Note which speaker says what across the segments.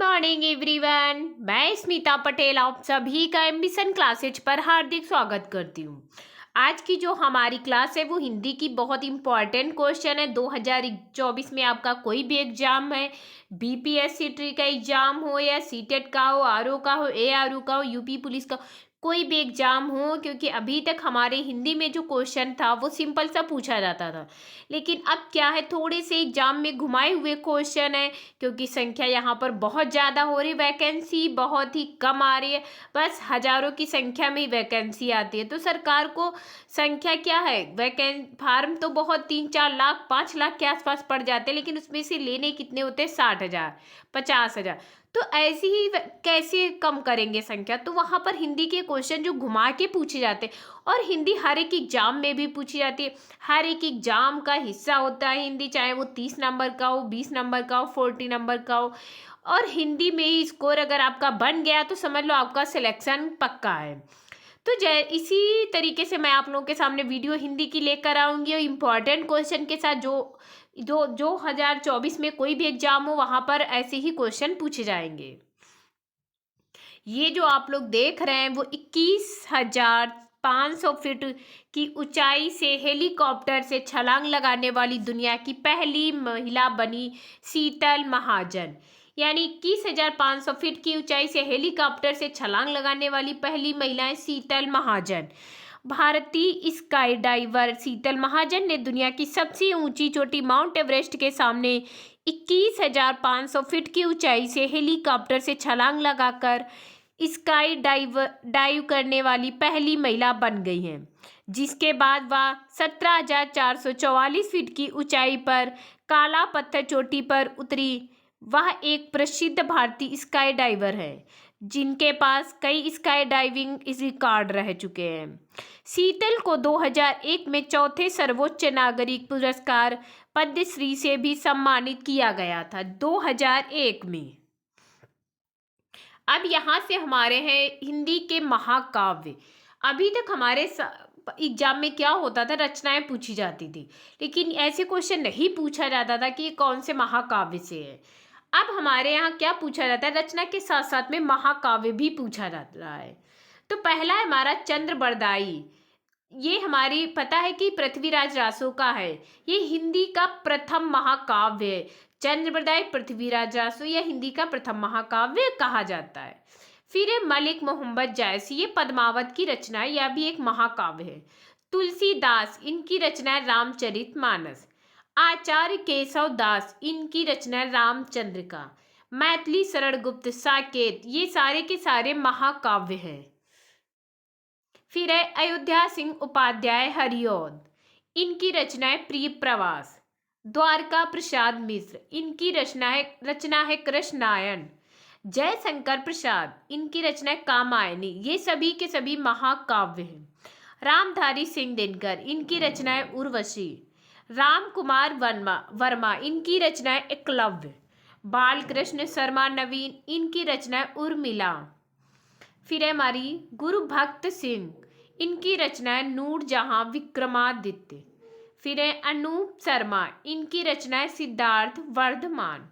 Speaker 1: Morning everyone. मैं स्मिता पटेल आप सभी का एम्बिशन क्लासेज पर हार्दिक स्वागत करती हूँ। आज की जो हमारी क्लास है वो हिंदी की बहुत इंपॉर्टेंट क्वेश्चन है। 2024 में आपका कोई भी एग्जाम है, बीपीएससी ट्री का एग्जाम हो या सीटेट का हो, आरओ का हो, एआरओ का हो, यूपी पुलिस का, कोई भी एग्जाम हो, क्योंकि अभी तक हमारे हिंदी में जो क्वेश्चन था वो सिंपल सा पूछा जाता था। लेकिन अब क्या है, थोड़े से एग्जाम में घुमाए हुए क्वेश्चन है, क्योंकि संख्या यहाँ पर बहुत ज़्यादा हो रही, वैकेंसी बहुत ही कम आ रही है। बस हज़ारों की संख्या में ही वैकेंसी आती है। तो सरकार को संख्या क्या है, फार्म तो बहुत 3-4 लाख 5 लाख के आसपास पड़ जाते हैं, लेकिन उसमें से लेने कितने होते हैं, 60,000 50,000। तो ऐसे ही कैसे कम करेंगे संख्या। तो वहाँ पर हिंदी के क्वेश्चन जो घुमा के पूछे जाते हैं, और हिंदी हर एक एग्जाम में भी पूछी जाती है, हर एक एग्जाम का हिस्सा होता है हिंदी, चाहे वो 30 नंबर का हो, 20 नंबर का हो, 40 नंबर का हो। और हिंदी में ही स्कोर अगर आपका बन गया तो समझ लो आपका सिलेक्शन पक्का है। तो जय इसी तरीके से मैं आप लोगों के सामने वीडियो हिंदी की लेकर आऊँगी, और इम्पॉर्टेंट क्वेश्चन के साथ जो 2024 में कोई भी एग्जाम हो वहाँ पर ऐसे ही क्वेश्चन पूछे जाएंगे। ये जो आप लोग देख रहे हैं वो 21,500 फीट की ऊंचाई से हेलीकॉप्टर से छलांग लगाने वाली दुनिया की पहली महिला बनी शीतल महाजन। यानी 21,500 फीट की ऊंचाई से हेलीकॉप्टर से छलांग लगाने वाली पहली महिला है शीतल महाजन। भारतीय स्काई डाइवर शीतल महाजन ने दुनिया की सबसे ऊंची चोटी माउंट एवरेस्ट के सामने 21,500 फीट की ऊंचाई से हेलीकॉप्टर से छलांग लगाकर स्काई डाइव करने वाली पहली महिला बन गई हैं, जिसके बाद वह 17,444 फीट की ऊंचाई पर काला पत्थर चोटी पर उतरी। वह एक प्रसिद्ध भारतीय स्काई डाइवर है जिनके पास कई स्काई डाइविंग रिकॉर्ड रह चुके हैं। शीतल को 2001 में चौथे सर्वोच्च नागरिक पुरस्कार पद्मश्री से भी सम्मानित किया गया था, 2001 में। अब यहाँ से हमारे हैं हिंदी के महाकाव्य। अभी तक हमारे एग्जाम में क्या होता था, रचनाएं पूछी जाती थी, लेकिन ऐसे क्वेश्चन नहीं पूछा जाता था कि ये कौन से महाकाव्य से है। अब हमारे यहाँ क्या पूछा जाता है, रचना के साथ साथ में महाकाव्य भी पूछा जाता है। तो पहला है हमारा चंद्रबरदाई। ये हमारी पता है कि पृथ्वीराज रासो का है। ये हिंदी का प्रथम महाकाव्य है। चंद्रबरदाई पृथ्वीराज रासो यह हिंदी का प्रथम महाकाव्य कहा जाता है। फिर है मलिक मोहम्मद जायसी, ये पद्मावत की रचना है, यह भी एक महाकाव्य है। तुलसीदास, इनकी रचना है रामचरितमानस। आचार्य केशव दास, इनकी रचना है रामचंद्रिका। मैथिली शरण गुप्त, साकेत, ये सारे के सारे महाकाव्य हैं। फिर है अयोध्या सिंह उपाध्याय हरिऔध, इनकी रचना है प्रिय प्रवास। द्वारका प्रसाद मिश्र, इनकी रचना है कृष्णायन। जयशंकर प्रसाद, इनकी रचना है कामायनी। ये सभी के सभी महाकाव्य हैं। रामधारी सिंह दिनकर, इनकी रचना है उर्वशी। राम कुमार वर्मा, इनकी रचना है एकलव्य। बालकृष्ण शर्मा नवीन, इनकी रचना है उर्मिला। फिर है हमारी गुरु भक्त सिंह, इनकी रचना है नूरजहां विक्रमादित्य। फिर है अनूप शर्मा, इनकी रचना है सिद्धार्थ वर्धमान।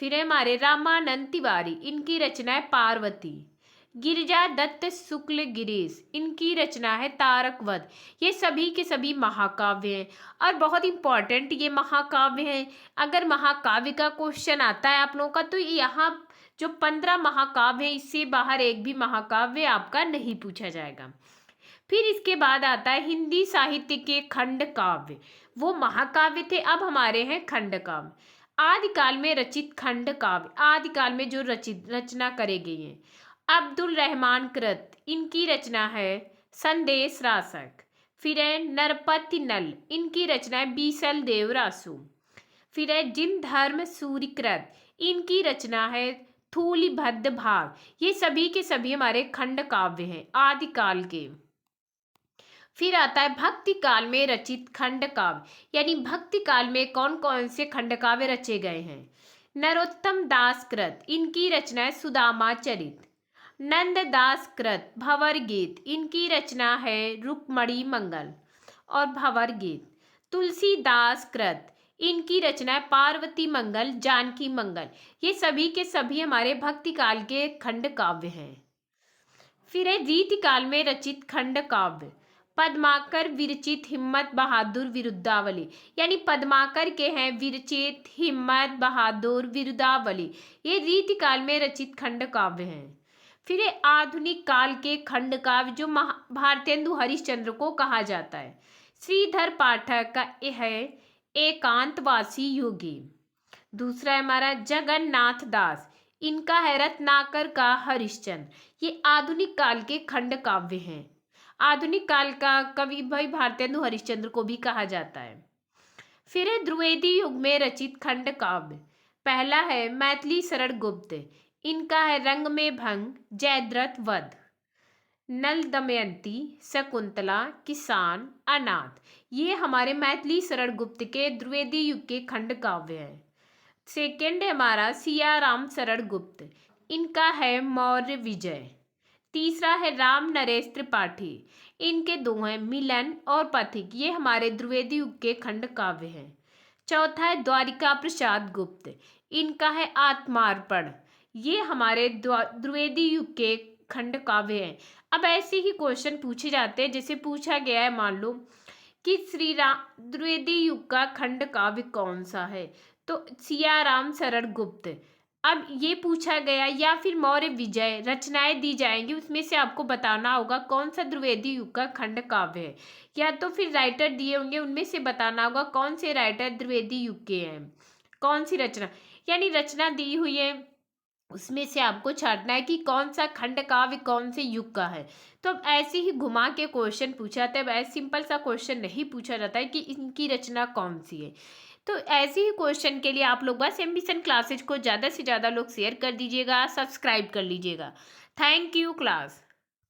Speaker 1: फिर है हमारे रामानंद तिवारी, इनकी रचना है पार्वती। गिरिजा दत्त शुक्ल गिरीश, इनकी रचना है तारकवध। ये सभी के सभी महाकाव्य हैं, और बहुत इंपॉर्टेंट ये महाकाव्य हैं। अगर महाकाव्य का क्वेश्चन आता है आप लोगों का, तो यहाँ जो 15 महाकाव्य हैं इससे बाहर एक भी महाकाव्य आपका नहीं पूछा जाएगा। फिर इसके बाद आता है हिंदी साहित्य के खंड काव्य। वो महाकाव्य थे, अब हमारे हैं खंड काव्य। आदिकाल में रचित खंड काव्य, आदिकाल में जो रचना करे गई है। अब्दुल रहमान कृत, इनकी रचना है संदेश रासक। फिर है नरपति नल, इनकी रचना है बीसल देव रासु। फिर है जिन धर्म सूर्यकृत, इनकी रचना है थूलिभद्र भाग। ये सभी के सभी हमारे खंड काव्य हैं आदिकाल के। फिर आता है भक्ति काल में रचित खंड काव्य, यानी भक्ति काल में कौन कौन से खंड काव्य रचे गए हैं। नरोत्तम दास कृत, इनकी रचना है सुदामा चरित। नंद दास कृत भंवर गीत, इनकी रचना है रुक्मणी मंगल और भंवर गीत। तुलसीदास कृत, इनकी रचना पार्वती मंगल, जानकी मंगल, ये सभी के सभी हमारे भक्ति काल के खंड काव्य हैं। फिर है रीति काल में रचित खंड काव्य। पद्माकर विरचित हिम्मत बहादुर विरुद्धावली, यानी पद्माकर के हैं विरचित हिम्मत बहादुर विरुद्धावली, ये रीति काल में रचित खंड काव्य हैं। फिर है आधुनिक काल के खंड काव्य जो भारतेंदु हरिश्चंद्र को कहा जाता है। श्रीधर पाठक का यह है एकांतवासी योगी। दूसरा है हमारा जगन्नाथ दास, इनका है रत्नाकर का हरिश्चंद्र, ये आधुनिक काल के खंड काव्य हैं। आधुनिक काल का कवि भाई भारतेंदु हरिश्चंद्र को भी कहा जाता है। फिर है द्विवेदी युग में रचित खंड काव्य। पहला है मैथिली शरण गुप्त, इनका है रंग में भंग, जयद्रथ वध, नल दमयंती, शकुंतला, किसान, अनाथ, ये हमारे मैथिली शरण गुप्त के द्विवेदी युग के खंड काव्य हैं। सेकेंड है हमारा सियाराम शरण गुप्त, इनका है मौर्य विजय। तीसरा है राम नरेश त्रिपाठी, इनके दो हैं मिलन और पथिक, ये हमारे द्विवेदी युग के खंड काव्य हैं। चौथा है द्वारिका प्रसाद गुप्त, इनका है आत्मार्पण, ये हमारे द्विवेदी युग के खंड काव्य हैं। अब ऐसे ही क्वेश्चन पूछे जाते हैं, जैसे पूछा गया है मान लो कि श्री राम द्विवेदी युग का खंड काव्य कौन सा है, तो सियाराम शरण गुप्त। अब ये पूछा गया, या फिर मौर्य विजय, रचनाएं दी जाएंगी, उसमें से आपको बताना होगा कौन सा द्विवेदी युग का खंड काव्य है, या तो फिर राइटर दिए होंगे उनमें से बताना होगा कौन से राइटर द्विवेदी युग के हैं, कौन सी रचना, यानी रचना दी हुई है उसमें से आपको छांटना है कि कौन सा खंड काव्य कौन से युग का है। तो अब ऐसे ही घुमा के क्वेश्चन पूछा जाता है, ऐसे सिंपल सा क्वेश्चन नहीं पूछा जाता है कि इनकी रचना कौन सी है। तो ऐसे ही क्वेश्चन के लिए आप लोग बस एम्बिशन क्लासेज को ज़्यादा से ज़्यादा लोग शेयर कर दीजिएगा, सब्सक्राइब कर लीजिएगा। Thank you class.